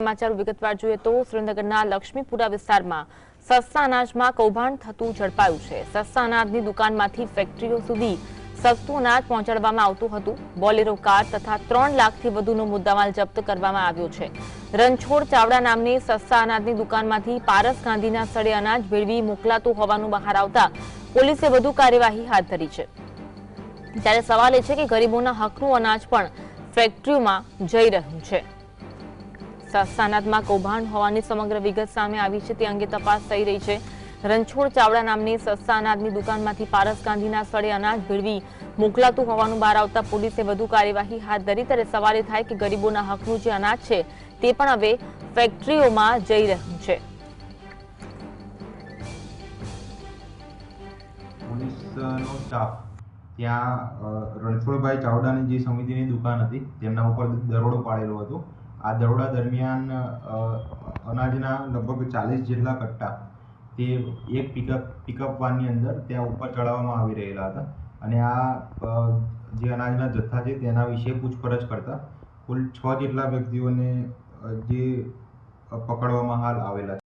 સમાચાર વિગતવાર જોઈએ તો સુરેન્દ્રનગરના લક્ષ્મીપુરા વિસ્તારમાં સસ્તા અનાજમાં કૌભાંડ થતું ઝડપાયું છે। સસ્તા અનાજની દુકાનમાંથી ફેક્ટરીઓ સુધી સસ્તું અનાજ પહોંચાડવામાં આવતું હતું। બોલેરો કાર તથા 3 લાખથી વધુનો મુદ્દામાલ જપ્ત કરવામાં આવ્યો છે। રણછોડ ચાવડા નામની સસ્તા અનાજની દુકાનમાંથી પારસ ગાંધીના સ્થળે અનાજ ભેળવી મોકલાતું હોવાનું બહાર આવતા પોલીસે વધુ કાર્યવાહી હાથ ધરી છે। ત્યારે સવાલ એ છે કે ગરીબોના હકનું અનાજ પણ ફેક્ટરીઓમાં જઈ રહ્યું છે। સસ્તા અનાજમાં કૌભાંડ હોવાની સમગ્ર વિગત સામે આવી છે, તે અંગે તપાસ થઈ રહી છે। રણછોડ ચાવડા નામની સસ્તા અનાજની દુકાનમાંથી પારસ ગાંધીના સ્થળે અનાજ ભેળવી મોકલાતું હોવાનું બહાર આવતા પોલીસે વધુ કાર્યવાહી હાથ ધરી। ત્યારે સવાલ એ થાય કે ગરીબોના હકનું જે અનાજ છે તે પણ હવે ફેક્ટરીઓમાં જઈ રહ્યું છે। પોલીસનો સ્ટાફ ત્યાં રણછોડભાઈ ચાવડાની જે સમિતિની દુકાન હતી તેમના ઉપર દરોડો પાડેલો હતો। આ દરોડા દરમિયાન અનાજના લગભગ 40 જેટલા કટ્ટા તે એક પિકઅપ વાનની અંદર ત્યાં ઉપર ચડાવવામાં આવી રહેલા હતા અને આ જે અનાજના જથ્થા છે તેના વિશે પૂછપરછ કરતા કુલ 6 જેટલા વ્યક્તિઓને જે પકડવામાં હાલ આવેલા છે।